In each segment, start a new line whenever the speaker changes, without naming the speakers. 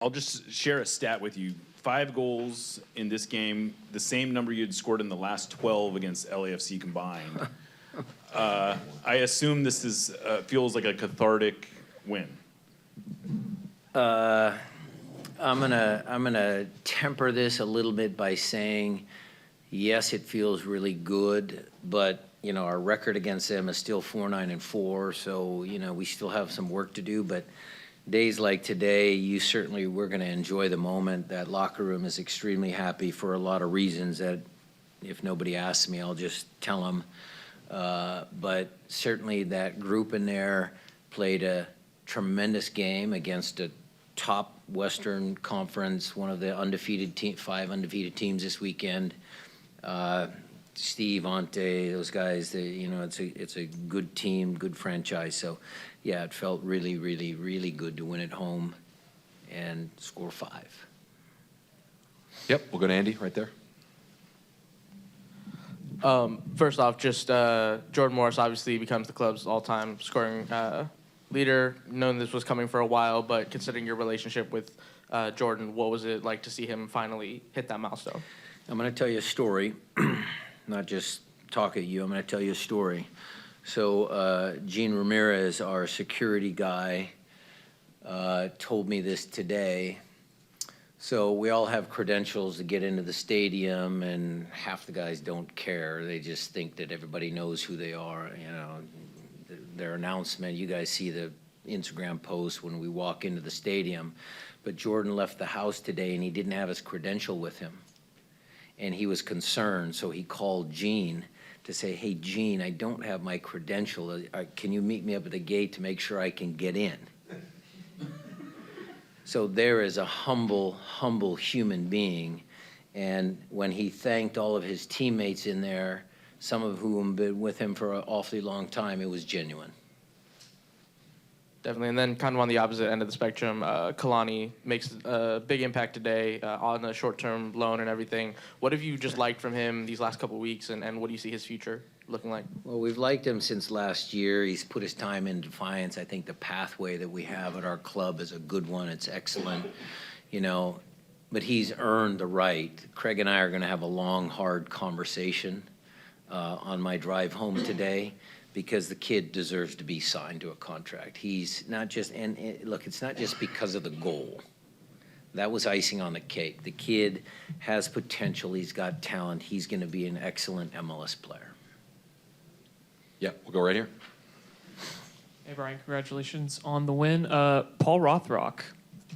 I'll just share a stat with you. 5 goals in this game, the same number you'd scored in the last 12 against LAFC combined. I assume this is feels like a cathartic win.
I'm gonna temper this a little bit by saying, yes, it feels really good, but you know our record against them is still 4-9-4, so you know we still have some work to do. But days like today, we're going to enjoy the moment. That locker room is extremely happy for a lot of reasons that, if nobody asks me, I'll just tell them. But certainly that group in there played a tremendous game against a top Western Conference, one of the undefeated 5 undefeated teams this weekend. Steve, Ante, those guys, it's a good team, good franchise. So, yeah, it felt really, really, really good to win at home and score 5.
Yep, we'll go to Andy right there.
First off, just Jordan Morris obviously becomes the club's all-time scoring leader. Known this was coming for a while, but considering your relationship with Jordan, what was it like to see him finally hit that milestone?
I'm going to tell you a story, not just talk at you. I'm going to tell you a story. So Gene Ramirez, our security guy, told me this today. So we all have credentials to get into the stadium, and half the guys don't care. They just think that everybody knows who they are. You know, their announcement, you guys see the Instagram post when we walk into the stadium. But Jordan left the house today, and he didn't have his credential with him. And he was concerned, so he called Gene to say, hey, Gene, I don't have my credential. Can you meet me up at the gate to make sure I can get in? So there is a humble, humble human being. And when he thanked all of his teammates in there, some of whom have been with him for an awfully long time, it was genuine.
Definitely, and then kind of on the opposite end of the spectrum, Kalani makes a big impact today on the short-term loan and everything. What have you just liked from him these last couple of weeks, and what do you see his future looking like?
Well, we've liked him since last year. He's put his time in Defiance. I think the pathway that we have at our club is a good one. It's excellent, you know, but he's earned the right. Craig and I are going to have a long, hard conversation on my drive home today, because the kid deserves to be signed to a contract. He's not just, and look, it's not just because of the goal. That was icing on the cake. The kid has potential. He's got talent. He's going to be an excellent MLS player.
Yeah, we'll go right here.
Hey, Brian, congratulations on the win. Paul Rothrock,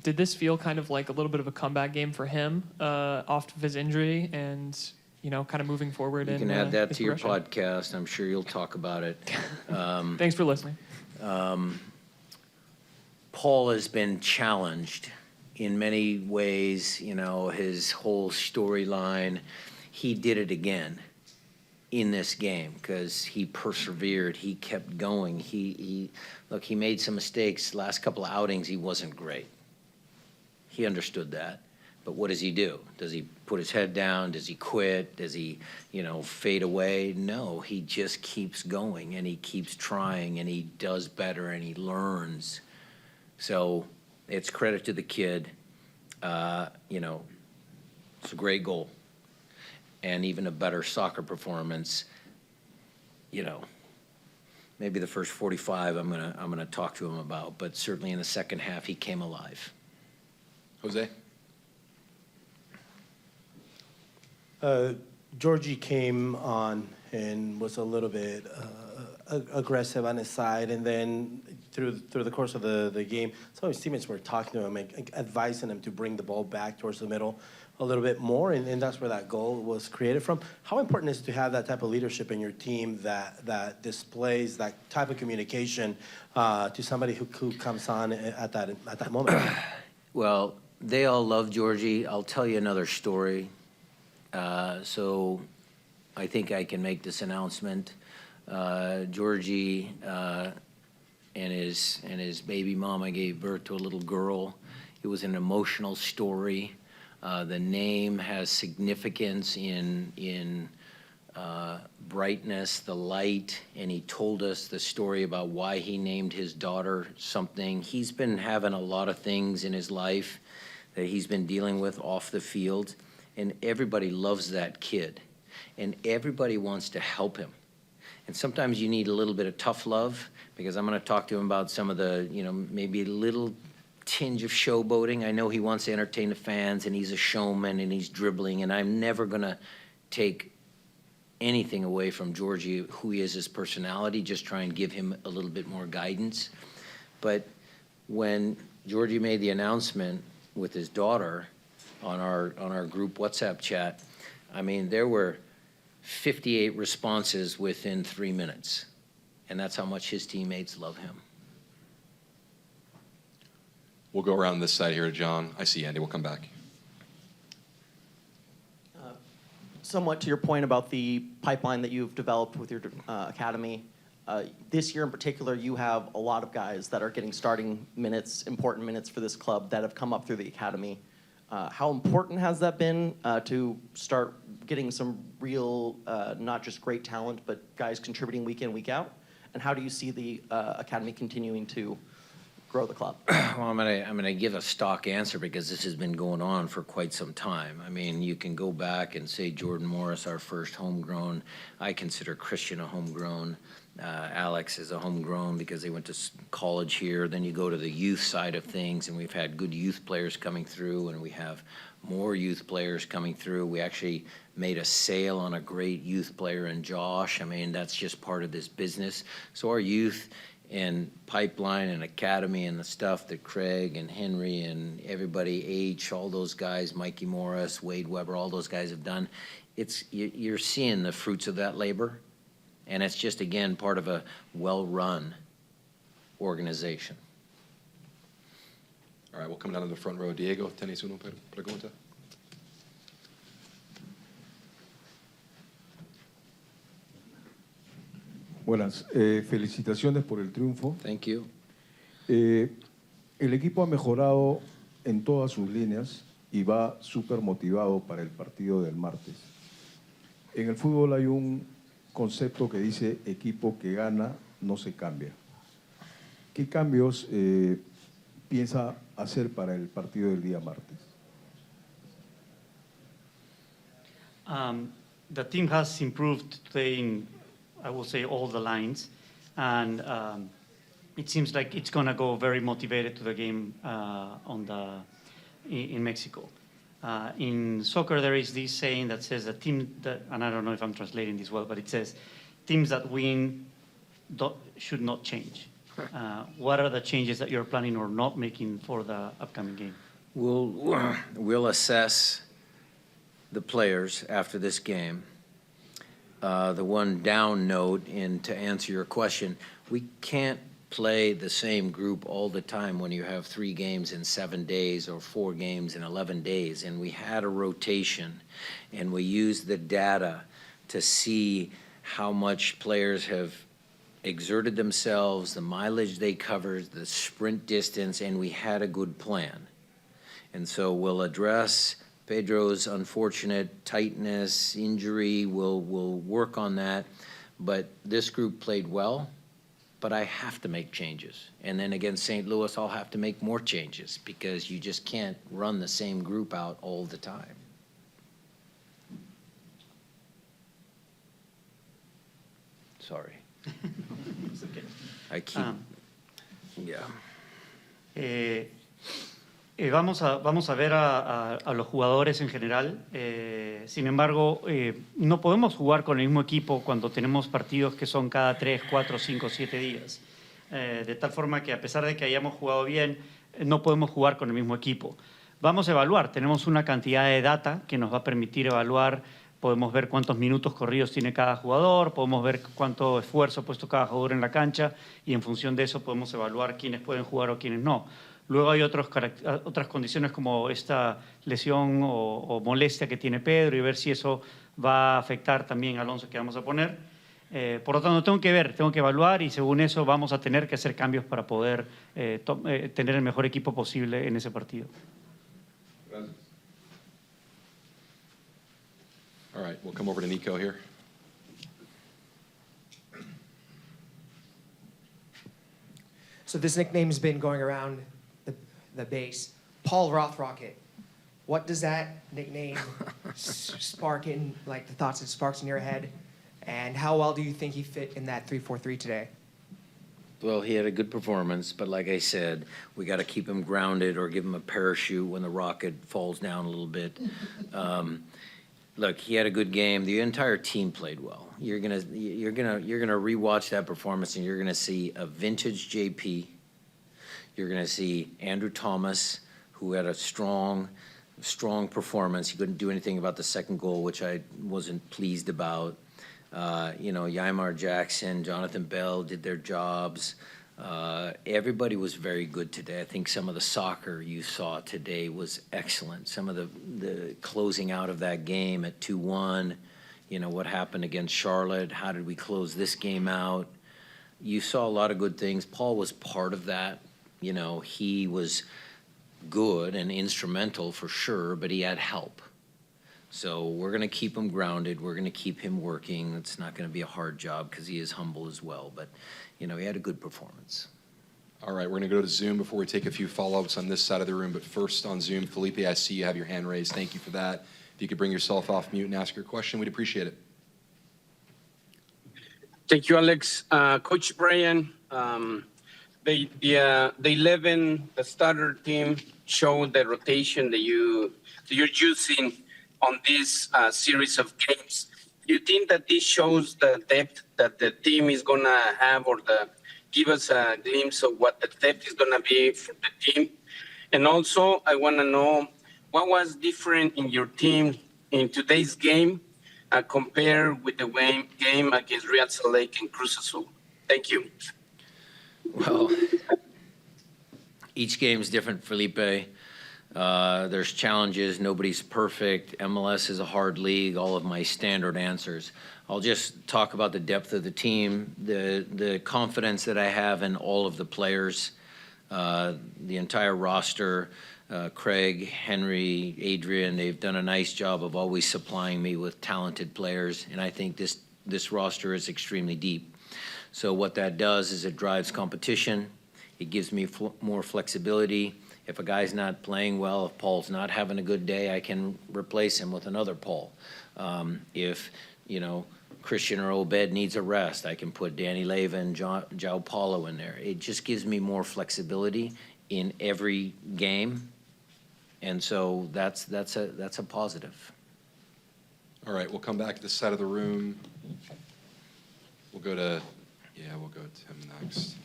did this feel kind of like a little bit of a comeback game for him off of his injury and, you know, kind of moving forward?
You can add that to your podcast. I'm sure you'll talk about it.
Thanks for listening.
Paul has been challenged in many ways, you know, his whole storyline. He did it again in this game because he persevered. He kept going. Look, he made some mistakes. Last couple of outings, he wasn't great. He understood that. But what does he do? Does he put his head down? Does he quit? Does he, you know, fade away? No, he just keeps going, and he keeps trying, and he does better, and he learns. So it's credit to the kid. You know, it's a great goal. And even a better soccer performance. You know, maybe the first 45 I'm gonna talk to him about, but certainly in the second half he came alive.
Jose?
Georgie came on and was a little bit aggressive on his side, and then through the course of the game, some of his teammates were talking to him and advising him to bring the ball back towards the middle a little bit more, and that's where that goal was created from. How important is it to have that type of leadership in your team that displays that type of communication to somebody who comes on at that moment?
Well, they all love Georgie. I'll tell you another story. So I think I can make this announcement. Georgie and his baby mama gave birth to a little girl. It was an emotional story. The name has significance in brightness, the light, and he told us the story about why he named his daughter something. He's been having a lot of things in his life that he's been dealing with off the field, and everybody loves that kid, and everybody wants to help him. And sometimes you need a little bit of tough love, because I'm going to talk to him about some of the, maybe a little tinge of showboating. I know he wants to entertain the fans, and he's a showman, and he's dribbling, and I'm never going to take anything away from Georgie, who he is, his personality, just try and give him a little bit more guidance. But when Georgie made the announcement with his daughter on our group WhatsApp chat, I mean, there were 58 responses within 3 minutes. And that's how much his teammates love him.
We'll go around this side here to John. I see Andy. We'll come back.
Somewhat to your point about the pipeline that you've developed with your academy, this year in particular, you have a lot of guys that are getting starting minutes, important minutes for this club that have come up through the academy. How important has that been to start getting some real, not just great talent, but guys contributing week in, week out? And how do you see the academy continuing to grow the club?
Well, I'm gonna give a stock answer because this has been going on for quite some time. I mean, you can go back and say Jordan Morris, our first homegrown. I consider Christian a homegrown. Alex is a homegrown because they went to college here. Then you go to the youth side of things, and we've had good youth players coming through, and we have more youth players coming through. We actually made a sale on a great youth player in Josh. I mean, that's just part of this business. So our youth and pipeline and academy and the stuff that Craig and Henry and everybody, H, all those guys, Mikey Morris, Wade Weber, all those guys have done, you're seeing the fruits of that labor. And it's just, again, part of a well-run organization.
All right, we'll come down to the front row. Diego, ¿tenés una pregunta?
Buenas, felicitaciones por el triunfo.
Thank you.
El equipo ha mejorado en todas sus líneas y va súper motivado para el partido del martes. En el fútbol hay un concepto que dice equipo que gana no se cambia. ¿Qué cambios piensa hacer para el partido del día martes?
The team has improved today in, I will say, all the lines, and it seems like it's going to go very motivated to the game in Mexico. In soccer, there is this saying that says that and I don't know if I'm translating this well, but it says teams that win should not change. What are the changes that you're planning or not making for the upcoming game?
We'll assess the players after this game. The one down note, and to answer your question, we can't play the same group all the time when you have 3 games in 7 days or 4 games in 11 days. And we had a rotation, and we used the data to see how much players have exerted themselves, the mileage they covered, the sprint distance, and we had a good plan. And so we'll address Pedro's unfortunate tightness, injury. We'll work on that. But this group played well, but I have to make changes. And then against St. Louis, I'll have to make more changes because you just can't run the same group out all the time. Sorry.
It's okay.
I keep, yeah.
Vamos a ver a los jugadores en general. Sin embargo, no podemos jugar con el mismo equipo cuando tenemos partidos que son cada 3, 4, 5, 7 días. De tal forma que a pesar de que hayamos jugado bien, no podemos jugar con el mismo equipo. Vamos a evaluar. Tenemos una cantidad de data que nos va a permitir evaluar. Podemos ver cuántos minutos corridos tiene cada jugador, podemos ver cuánto esfuerzo ha puesto cada jugador en la cancha y en función de eso podemos evaluar quiénes pueden jugar o quiénes no. Luego hay otras condiciones como esta lesión o molestia que tiene Pedro y ver si eso va a afectar también al 11 que vamos a poner. Por lo tanto, tengo que evaluar y según eso vamos a tener que hacer cambios para poder tener el mejor equipo posible en ese partido.
Gracias. All right, we'll come over to Nico here.
So this nickname's been going around the base. Paul Rothrocket. What does that nickname spark in, like the thoughts it sparks in your head? And how well do you think he fit in that 3-4-3 today?
Well, he had a good performance, but like I said, we got to keep him grounded or give him a parachute when the rocket falls down a little bit. Look, he had a good game. The entire team played well. You're gonna rewatch that performance, and you're gonna see a vintage JP. You're gonna see Andrew Thomas, who had a strong performance. He couldn't do anything about the second goal, which I wasn't pleased about. Ymar Jackson, Jonathan Bell did their jobs. Everybody was very good today. I think some of the soccer you saw today was excellent. Some of the closing out of that game at 2-1, what happened against Charlotte, how did we close this game out? You saw a lot of good things. Paul was part of that. He was good and instrumental for sure, but he had help. So we're going to keep him grounded. We're going to keep him working. It's not going to be a hard job because he is humble as well. But, he had a good performance.
All right, we're going to go to Zoom before we take a few follow-ups on this side of the room. But first on Zoom, Felipe, I see you have your hand raised. Thank you for that. If you could bring yourself off mute and ask your question, we'd appreciate it.
Thank you, Alex. Coach Brian, the 11, the starter team showed the rotation that you're using on this series of games. Do you think that this shows the depth that the team is going to have, or give us a glimpse of what the depth is going to be for the team? And also, I want to know what was different in your team in today's game compared with the game against Real Salt Lake and Cruz Azul. Thank you.
Well, each game is different, Felipe. There's challenges. Nobody's perfect. MLS is a hard league. All of my standard answers. I'll just talk about the depth of the team, the confidence that I have in all of the players, the entire roster. Craig, Henry, Adrian, they've done a nice job of always supplying me with talented players, and I think this roster is extremely deep. So what that does is it drives competition. It gives me more flexibility. If a guy's not playing well, if Paul's not having a good day, I can replace him with another Paul. If Christian or Obed needs a rest, I can put Danny Leyva and João Paulo in there. It just gives me more flexibility in every game, and so that's a positive.
All right, we'll come back to this side of the room. We'll go to Tim next.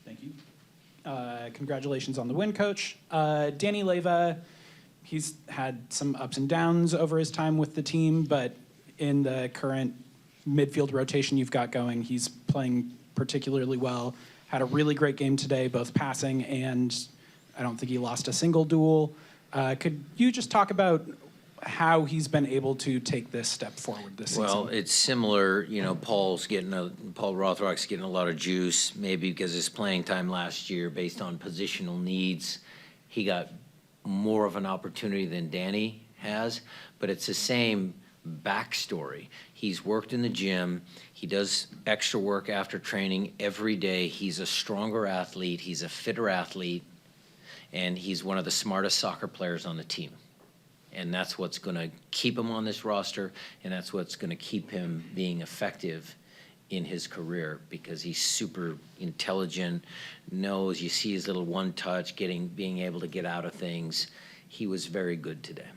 Thank you. Congratulations on the win, Coach. Danny Leyva, he's had some ups and downs over his time with the team, but in the current midfield rotation you've got going, he's playing particularly well. Had a really great game today, both passing and I don't think he lost a single duel. Could you just talk about how he's been able to take this step forward this season?
Well, it's similar. Paul Rothrock's getting a lot of juice, maybe because his playing time last year, based on positional needs, he got more of an opportunity than Danny has. But it's the same backstory. He's worked in the gym. He does extra work after training every day. He's a stronger athlete. He's a fitter athlete. And he's one of the smartest soccer players on the team. And that's what's going to keep him on this roster, and that's what's going to keep him being effective in his career, because he's super intelligent, knows, you see his little one touch, being able to get out of things. He was very good today.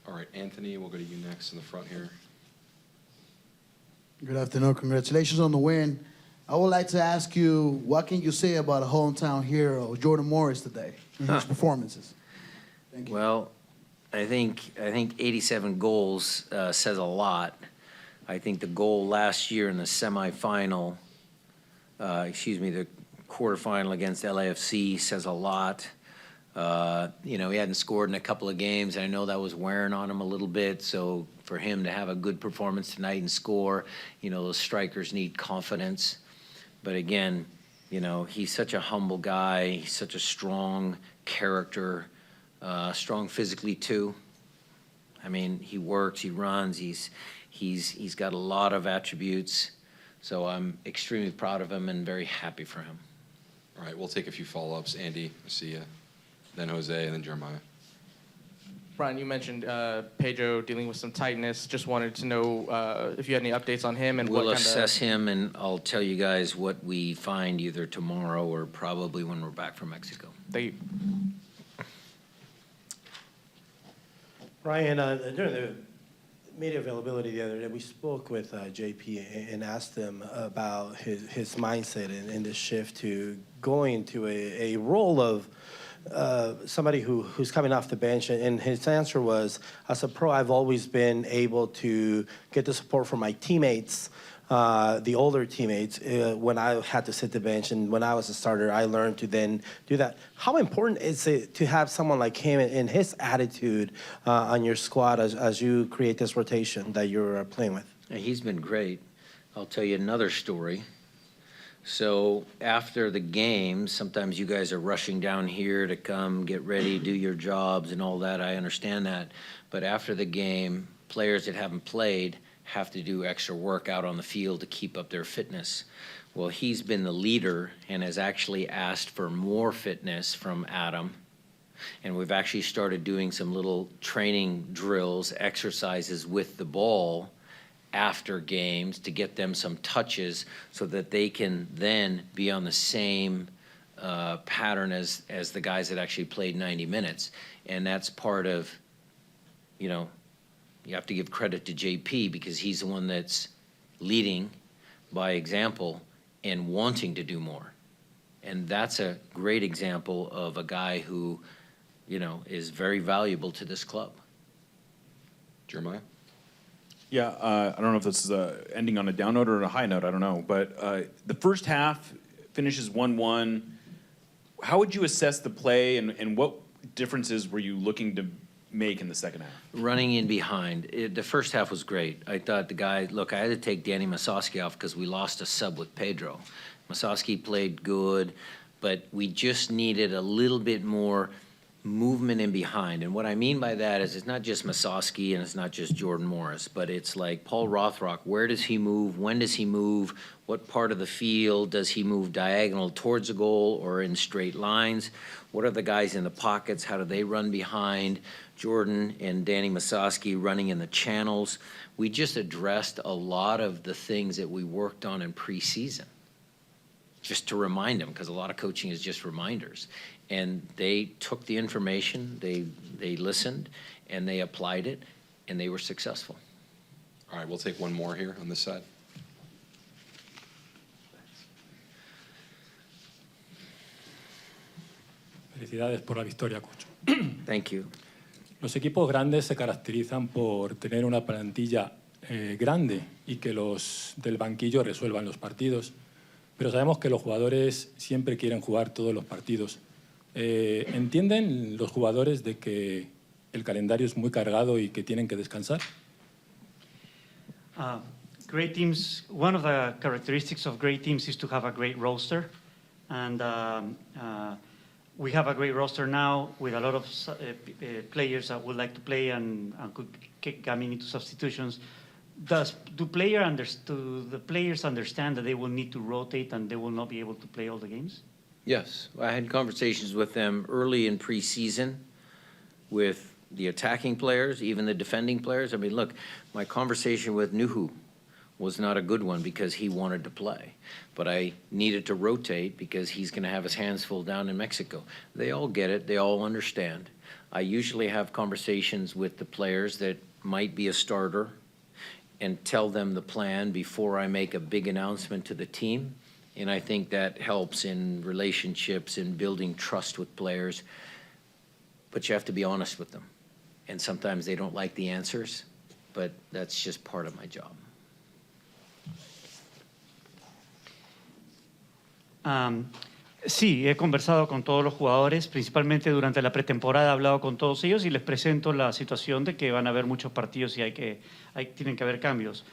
All right, Anthony, we'll go to you next in the front here.
Good afternoon. Congratulations on the win. I would like to ask you, what can you say about a hometown hero, Jordan Morris, today, in his performances? Thank you.
Well, I think 87 goals says a lot. I think the goal last year in the semifinal, the quarterfinal against LAFC says a lot. He hadn't scored in a couple of games, and I know that was wearing on him a little bit. So for him to have a good performance tonight and score, those strikers need confidence. But again, he's such a humble guy. He's such a strong character. Strong physically too. I mean, he works, he runs, he's got a lot of attributes. So I'm extremely proud of him and very happy for him.
All right, we'll take a few follow-ups. Andy, I see you. Then Jose, and then Jeremiah.
Brian, you mentioned Pedro dealing with some tightness. Just wanted to know if you had any updates on him and
We'll
what kind
assess
of.
him, and I'll tell you guys what we find either tomorrow or probably when we're back from Mexico.
Thank you.
Ryan, during the media availability the other day, we spoke with JP and asked him about his mindset in this shift to going to a role of somebody who's coming off the bench. And his answer was, as a pro, I've always been able to get the support from my teammates, the older teammates, when I had to sit the bench. And when I was a starter, I learned to then do that. How important is it to have someone like him and his attitude on your squad as you create this rotation that you're playing with?
He's been great. I'll tell you another story. So after the game, sometimes you guys are rushing down here to come get ready, do your jobs and all that. I understand that. But after the game, players that haven't played have to do extra work out on the field to keep up their fitness. Well, he's been the leader and has actually asked for more fitness from Adam. And we've actually started doing some little training drills, exercises with the ball after games to get them some touches so that they can then be on the same pattern as the guys that actually played 90 minutes. And that's part of, you know, you have to give credit to JP because he's the one that's leading by example and wanting to do more. And that's a great example of a guy who, you know, is very valuable to this club.
Jeremiah?
Yeah, I don't know if this is ending on a down note or a high note, I don't know. But the first half finishes 1-1. How would you assess the play, and what differences were you looking to make in the second half?
Running in behind. The first half was great. I thought the guy, look, I had to take Danny Masowski off because we lost a sub with Pedro. Masowski played good, but we just needed a little bit more movement in behind. And what I mean by that is it's not just Masowski and it's not just Jordan Morris, but it's like Paul Rothrock. Where does he move? When does he move? What part of the field does he move diagonal towards the goal or in straight lines? What are the guys in the pockets? How do they run behind? Jordan and Danny Masowski running in the channels. We just addressed a lot of the things that we worked on in preseason, just to remind them, because a lot of coaching is just reminders. And they took the information, they listened, and they applied it, and they were successful.
All right, we'll take one more here on this side.
Felicidades por la victoria, coach.
Thank you.
Los equipos grandes se caracterizan por tener una plantilla grande y que los del banquillo resuelvan los partidos. Pero sabemos que los jugadores siempre quieren jugar todos los partidos. ¿Entienden los jugadores de que el calendario es muy cargado y que tienen que descansar?
Great teams, one of the characteristics of great teams is to have a great roster. And we have a great roster now with a lot of players that would like to play and could come into substitutions. Do the players understand that they will need to rotate and they will not be able to play all the games?
Yes, I had conversations with them early in preseason with the attacking players, even the defending players. I mean, look, my conversation with Nuhu was not a good one because he wanted to play. But I needed to rotate because he's going to have his hands full down in Mexico. They all get it. They all understand. I usually have conversations with the players that might be a starter and tell them the plan before I make a big announcement to the team. And I think that helps in relationships and building trust with players. But you have to be honest with them. And sometimes they don't like the answers, but that's just part of my job.
Sí, he conversado con todos los jugadores, principalmente durante la pretemporada he hablado con todos ellos y les presento la situación de que van a haber muchos partidos y tienen que haber cambios.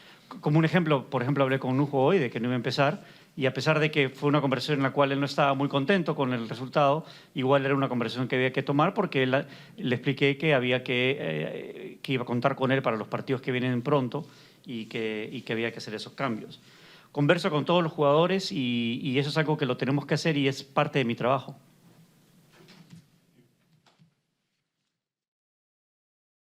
Como un ejemplo, por ejemplo, hablé con Nujo hoy de que no iba a empezar y a pesar de que fue una conversación en la cual él no estaba muy contento con el resultado, igual era una conversación que había que tomar porque le expliqué que iba a contar con él para los partidos que vienen pronto y que había que hacer esos cambios. converso con todos los jugadores y eso es algo que lo tenemos que hacer y es parte de mi trabajo.